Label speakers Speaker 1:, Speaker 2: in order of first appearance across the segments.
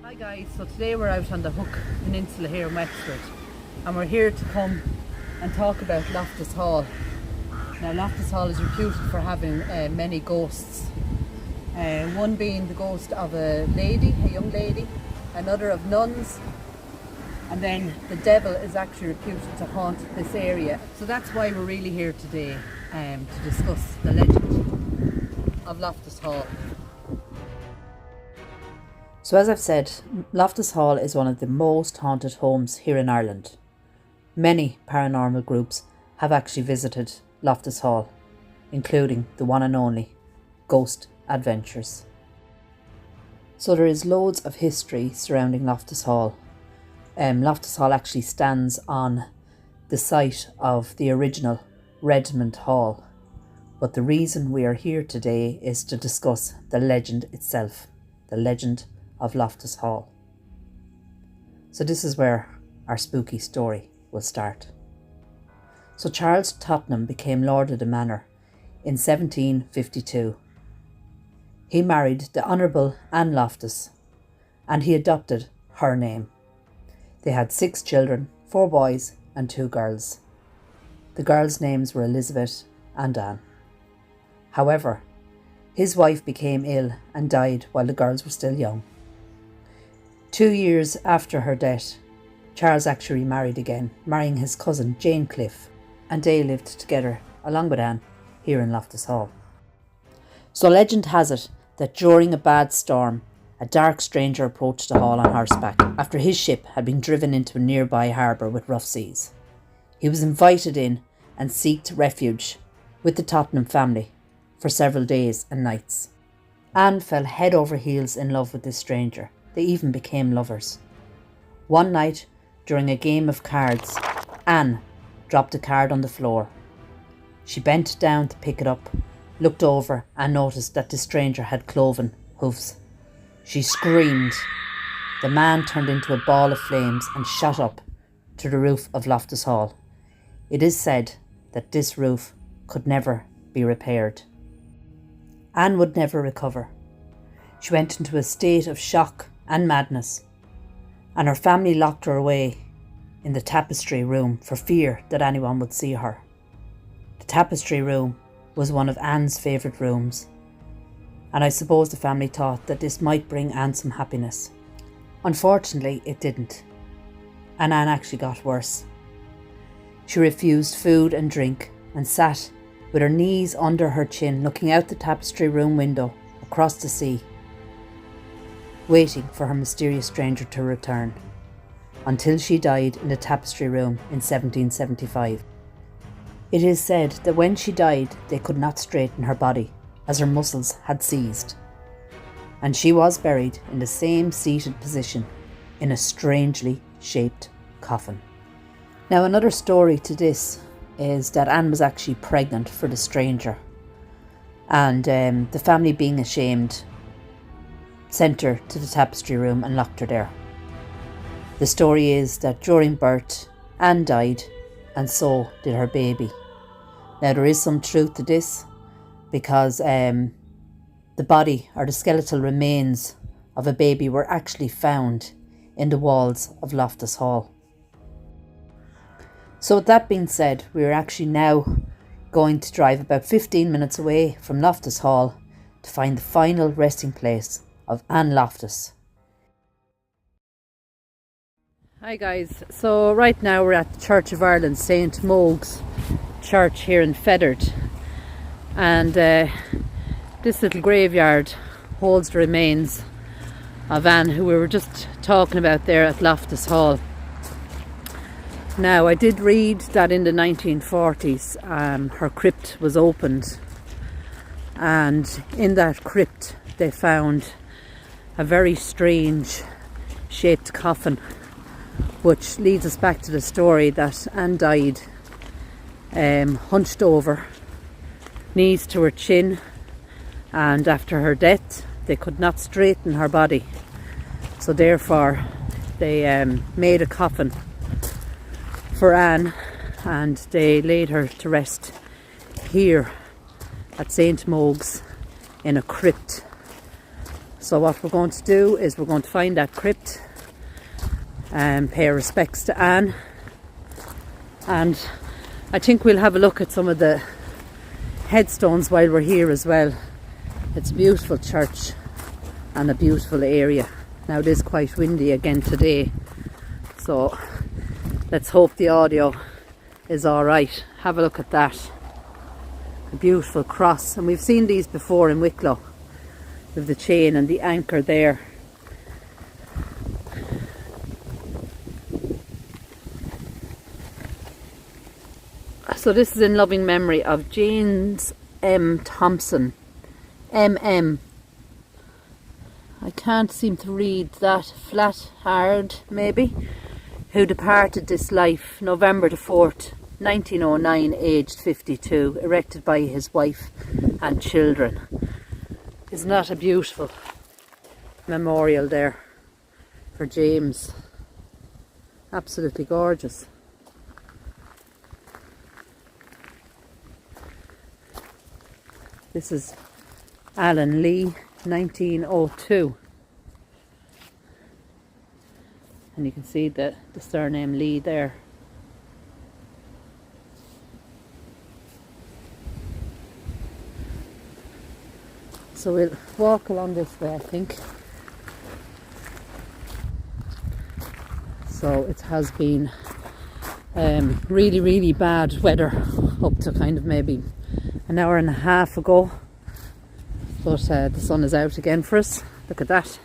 Speaker 1: Hi guys, so today we're out on the Hook Peninsula here in Wexford, and we're here to come and talk about Loftus Hall. Now Loftus Hall is reputed for having many ghosts, one being the ghost of a young lady, another of nuns, and then the devil is actually reputed to haunt this area. So that's why we're really here today, to discuss the legend of Loftus Hall.
Speaker 2: So as I've said, Loftus Hall is one of the most haunted homes here in Ireland. Many paranormal groups have actually visited Loftus Hall, including the one and only Ghost Adventures. So there is loads of history surrounding Loftus Hall. Loftus Hall actually stands on the site of the original Redmond Hall. But the reason we are here today is to discuss the legend itself, the legend of Loftus Hall. So this is where our spooky story will start. So Charles Tottenham became Lord of the Manor in 1752. He married the Honourable Anne Loftus and he adopted her name. They had 6 children, 4 boys and 2 girls. The girls' names were Elizabeth and Anne. However, his wife became ill and died while the girls were still young. 2 years after her death, Charles actually remarried again, marrying his cousin Jane Cliff, and they lived together along with Anne here in Loftus Hall. So legend has it that during a bad storm, a dark stranger approached the hall on horseback after his ship had been driven into a nearby harbour with rough seas. He was invited in and sought refuge with the Tottenham family for several days and nights. Anne fell head over heels in love with this stranger. They even became lovers. One night, during a game of cards, Anne dropped a card on the floor. She bent down to pick it up, looked over and noticed that the stranger had cloven hooves. She screamed. The man turned into a ball of flames and shot up to the roof of Loftus Hall. It is said that this roof could never be repaired. Anne would never recover. She went into a state of shock and madness, and her family locked her away in the tapestry room for fear that anyone would see her. The tapestry room was one of Anne's favourite rooms, and I suppose the family thought that this might bring Anne some happiness. Unfortunately, it didn't, and Anne actually got worse. She refused food and drink and sat with her knees under her chin, looking out the tapestry room window across the sea, waiting for her mysterious stranger to return, until she died in the tapestry room in 1775. It is said that when she died, they could not straighten her body as her muscles had seized, and she was buried in the same seated position in a strangely shaped coffin. Now, another story to this is that Anne was actually pregnant for the stranger, and the family, being ashamed, sent her to the tapestry room and locked her there. The story is that during birth, Anne died, and so did her baby. Now, there is some truth to this, because the body or the skeletal remains of a baby were actually found in the walls of Loftus Hall. So with that being said, we are actually now going to drive about 15 minutes away from Loftus Hall to find the final resting place of Anne Loftus.
Speaker 1: Hi guys, so right now we're at the Church of Ireland, St Mogue's Church here in Feathered, and this little graveyard holds the remains of Anne, who we were just talking about there at Loftus Hall. Now, I did read that in the 1940s her crypt was opened, and in that crypt they found a very strange shaped coffin, which leads us back to the story that Anne died hunched over, knees to her chin, and after her death they could not straighten her body, so therefore they made a coffin for Anne and they laid her to rest here at St. Mogue's in a crypt. So what we're going to do is we're going to find that crypt and pay our respects to Anne, and I think we'll have a look at some of the headstones while we're here as well. It's a beautiful church and a beautiful area. Now it is quite windy again today, so let's hope the audio is alright. Have a look at that. A beautiful cross, and we've seen these before in Wicklow with the chain and the anchor there. So this is in loving memory of James M. Thompson, MM. I can't seem to read that. Flat hard, maybe. Who departed this life November the 4th, 1909, aged 52, erected by his wife and children. Isn't that a beautiful memorial there for James? Absolutely gorgeous. This is Alan Lee, 1902. And you can see the surname Lee there. So we'll walk along this way, I think. So it has been really, really bad weather up to kind of maybe an hour and a half ago, but the sun is out again for us. Look at that.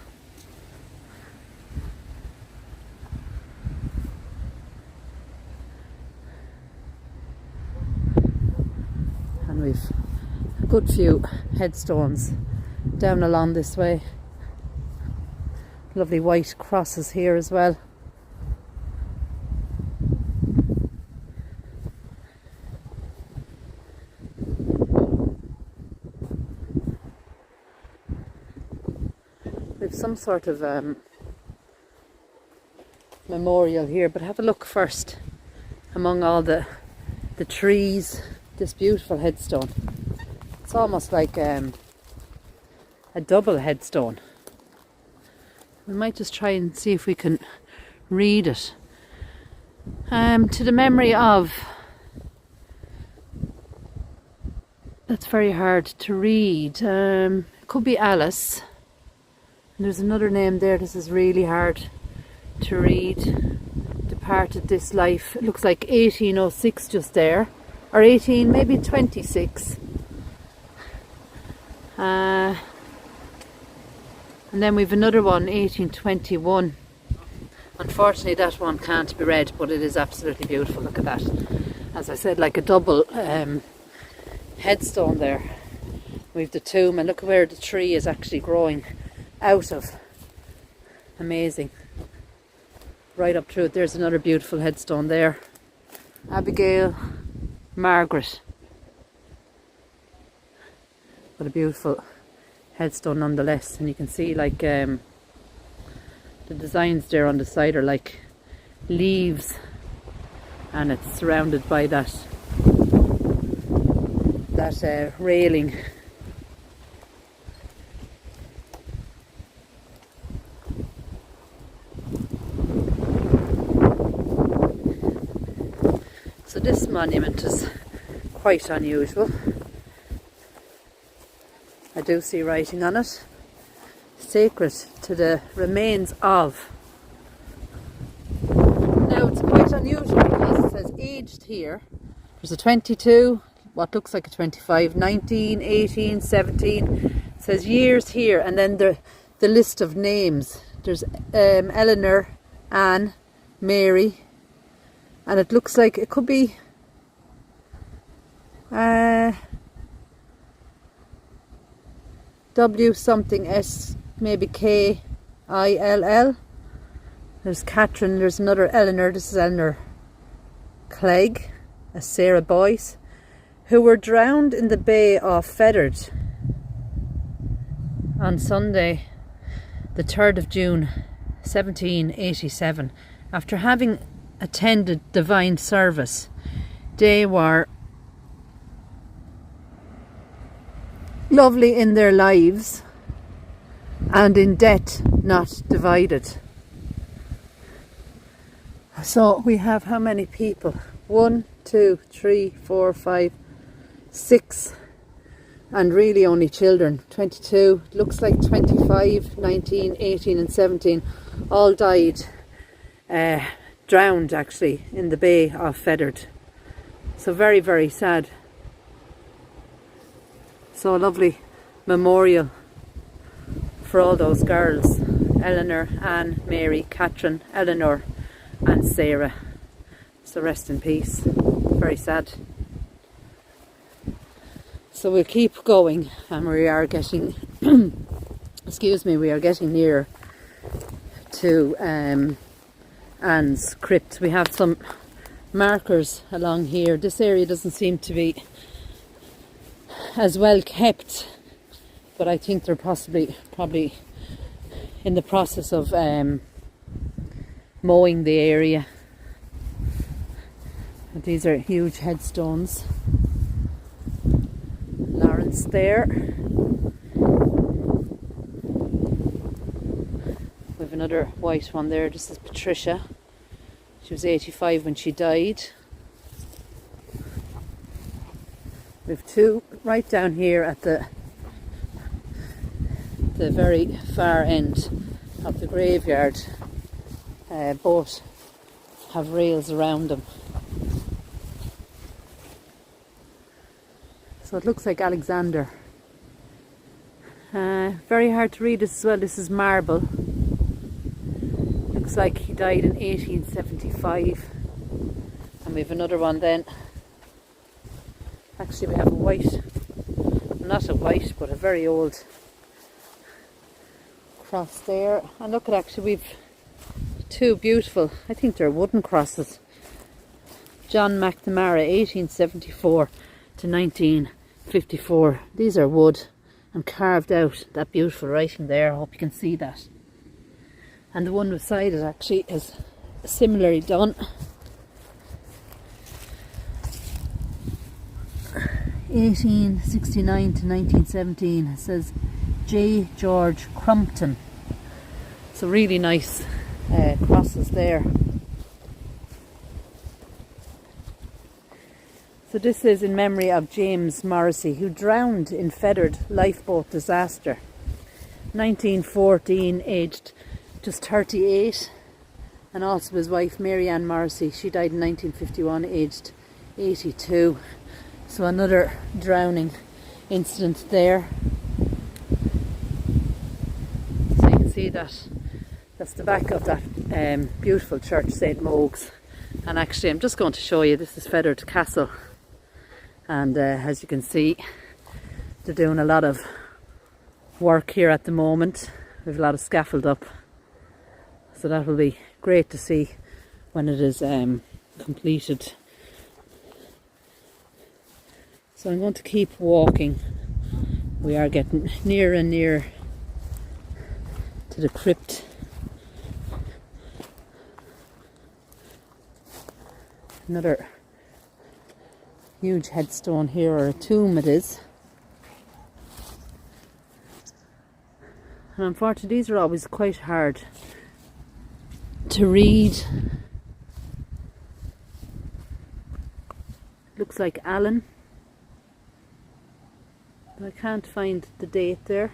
Speaker 1: And we've a good few headstones down along this way. Lovely white crosses here as well. We've some sort of memorial here, but have a look first among all the trees. This beautiful headstone. It's almost like a double headstone. We might just try and see if we can read it. To the memory of... That's very hard to read. It could be Alice. And there's another name there. This is really hard to read. Departed this life. It looks like 1806 just there. Or 18, maybe 26. And then we've another one, 1821. Unfortunately that one can't be read, but it is absolutely beautiful. Look at that. As I said, like a double headstone there. We've the tomb, and look at where the tree is actually growing out of. Amazing. Right up through it. There's another beautiful headstone there. Abigail, Margaret. What a beautiful headstone nonetheless. And you can see like the designs there on the side are like leaves, and it's surrounded by that railing. So this monument is quite unusual. I do see writing on it. Sacred to the remains of. Now it's quite unusual because it says aged here. There's a 22, what looks like a 25, 19, 18, 17. It says years here, and then the list of names. There's Eleanor, Anne, Mary, and it looks like it could be W something S, maybe K-I-L-L. There's Catherine, there's another Eleanor, this is Eleanor Clegg, a Sarah Boyce, who were drowned in the Bay of Feathered on Sunday, the 3rd of June 1787, after having attended divine service. They were lovely in their lives and in death not divided. So we have how many people? 1, 2, 3, 4, 5, 6, and really only children. 22, looks like 25, 19, 18 and 17 all died, drowned actually, in the Bay of Feathered. So very, very sad. So a lovely memorial for all those girls: Eleanor, Anne, Mary, Catherine, Eleanor and Sarah. So rest in peace. Very sad. So we'll keep going, and we are getting excuse me, we are getting nearer to Anne's crypt. We have some markers along here. This area doesn't seem to be as well kept, but I think they're probably in the process of mowing the area. And these are huge headstones. Lawrence there. We have another white one there. This is Patricia. She was 85 when she died. We have two right down here at the very far end of the graveyard. Both have rails around them. So it looks like Alexander. Very hard to read as well. This is marble. Looks like he died in 1875. And we have another one then. Actually we have a white, not a white, but a very old cross there. And look at, actually we've two beautiful, I think they're wooden crosses. John McNamara, 1874 to 1954. These are wood and carved out. That beautiful writing there, I hope you can see that. And the one beside it actually is similarly done. 1869 to 1917. It says J. George Crumpton. So really nice crosses there. So this is in memory of James Morrissey, who drowned in Feathered lifeboat disaster. 1914, aged just 38. And also his wife Mary Ann Morrissey, she died in 1951, aged 82. So another drowning incident there. So you can see that that's the back of that beautiful church, St. Mogues. And actually I'm just going to show you, this is Feathered Castle. And as you can see, they're doing a lot of work here at the moment. We have a lot of scaffold up. So that will be great to see when it is completed. So I'm going to keep walking. We are getting nearer and nearer to the crypt. Another huge headstone here, or a tomb it is. And unfortunately these are always quite hard to read. Looks like Allen, but I can't find the date there.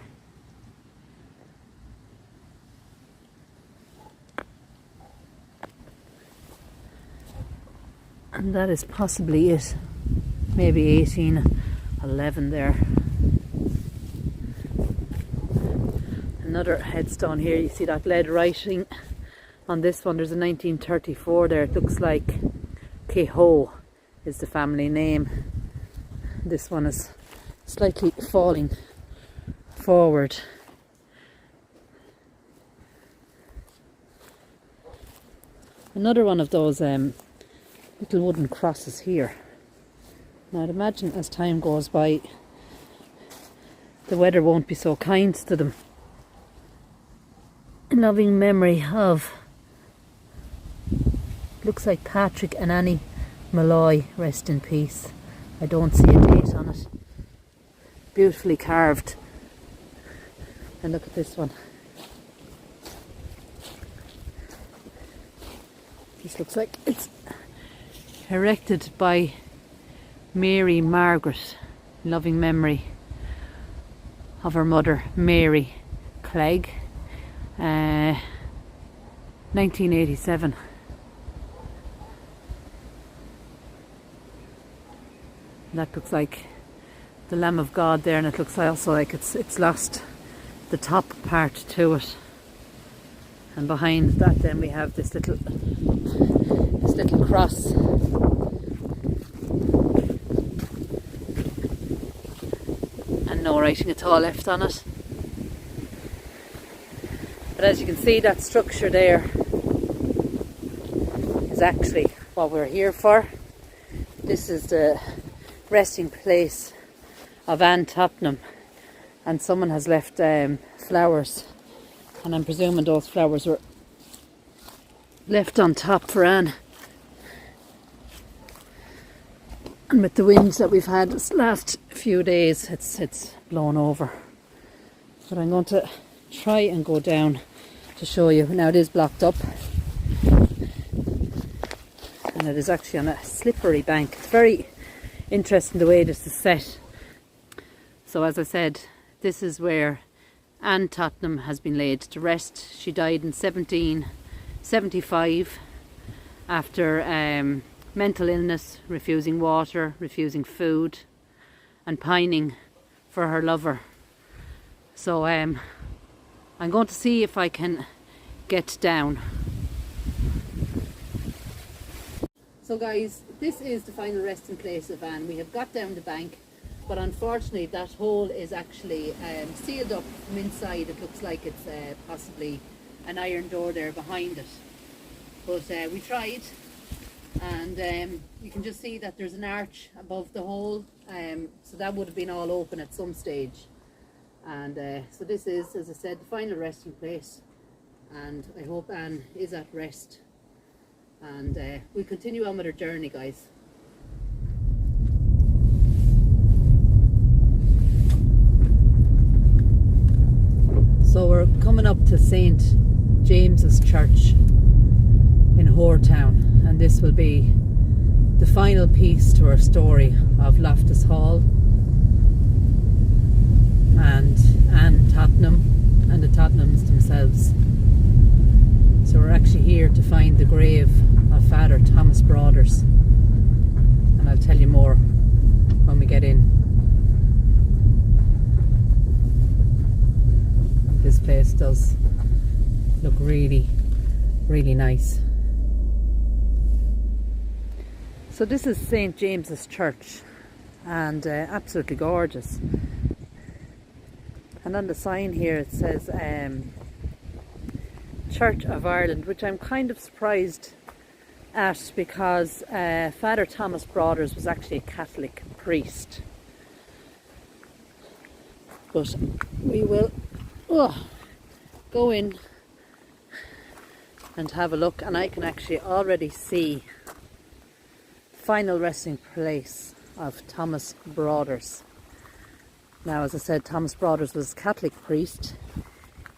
Speaker 1: And that is possibly it. Maybe 1811 there. Another headstone here. You see that lead writing on this one. There's a 1934 there. It looks like
Speaker 2: Ho is the family name. This one is slightly falling forward. Another one of those little wooden crosses here. Now I'd imagine as time goes by the weather won't be so kind to them. In loving memory of, looks like Patrick and Annie Malloy, rest in peace. I don't see a date on it. Beautifully carved. And look at this one. This looks like it's erected by Mary Margaret, in loving memory of her mother Mary Clegg, 1987. That looks like the Lamb of God there, and it looks also like it's lost the top part to it. And behind that then we have this little cross. And no writing at all left on it. But as you can see, that structure there is actually what we're here for. This is the resting place of Anne Tottenham, and someone has left flowers, and I'm presuming those flowers were left on top for Anne. And with the winds that we've had this last few days, it's blown over. But I'm going to try and go down to show you. Now it is blocked up, and it is actually on a slippery bank. It's very interesting the way this is set. So as I said, this is where Anne Tottenham has been laid to rest. She died in 1775 after mental illness, refusing water, refusing food, and pining for her lover. So I'm going to see if I can get down. So guys, this is the final resting place of Anne. We have got down the bank, but unfortunately that hole is actually sealed up from inside. It looks like it's possibly an iron door there behind it. But we tried, and you can just see that there's an arch above the hole, so that would have been all open at some stage. And so this is, as I said, the final resting place, and I hope Anne is at rest. And we'll continue on with our journey, guys. So we're coming up to St. James's Church in Horetown, and this will be the final piece to our story of Loftus Hall and Anne Tottenham and the Tottenhams themselves. So we're actually here to find the grave of Father Thomas Broaders, and I'll tell you more when we get in. This place does look really, really nice. So this is St. James's Church, and absolutely gorgeous. And on the sign here it says Church of Ireland, which I'm kind of surprised at, because Father Thomas Broaders was actually a Catholic priest. But we will go in and have a look, and I can actually already see final resting place of Thomas Broaders. Now, as I said, Thomas Broaders was a Catholic priest.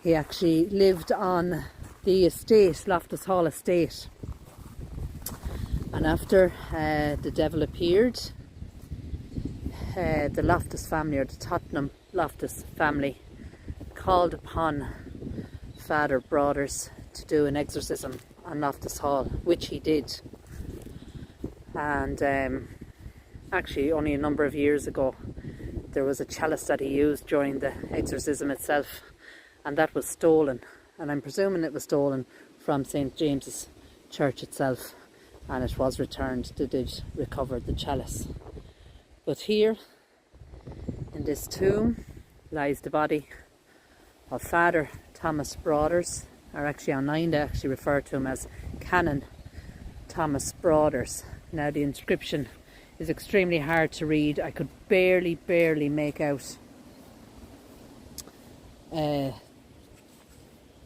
Speaker 2: He actually lived on the estate, Loftus Hall estate. And after the devil appeared, the Loftus family, or the Tottenham Loftus family, called upon Father Broaders to do an exorcism on Loftus Hall, which he did. And actually only a number of years ago there was a chalice that he used during the exorcism itself, and that was stolen, and I'm presuming it was stolen from St. James's Church itself. and it was returned. They did recover the chalice. But here in this tomb lies the body of Father Thomas Broaders, or actually online they actually refer to him as Canon Thomas Broaders. Now the inscription is extremely hard to read. I could barely make out the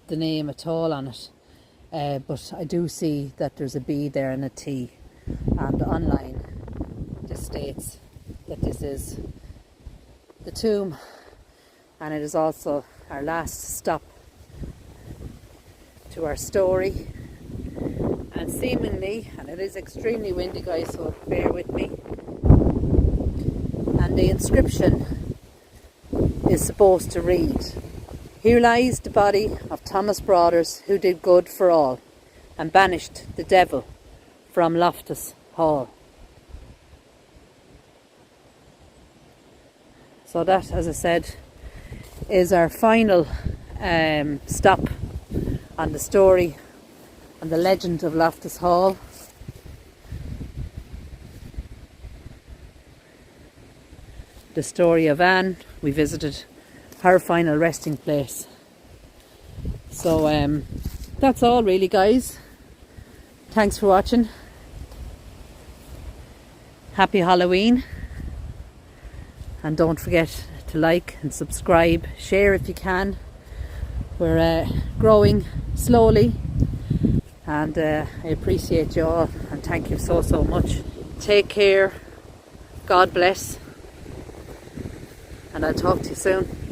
Speaker 2: name at all on it, but I do see that there's a B there and a T, and online just states that this is the tomb, and it is also our last stop to our story. And seemingly, and it is extremely windy guys, so bear with me, and the inscription is supposed to read, "Here lies the body of Thomas Broaders, who did good for all and banished the devil from Loftus Hall." So that, as I said, is our final stop on the story and the legend of Loftus Hall. The story of Anne. We visited her final resting place. So that's all really guys. Thanks for watching. Happy Halloween. And don't forget to like and subscribe, share if you can. We're growing slowly, and I appreciate you all, and thank you so much. Take care, God bless, and I'll talk to you soon.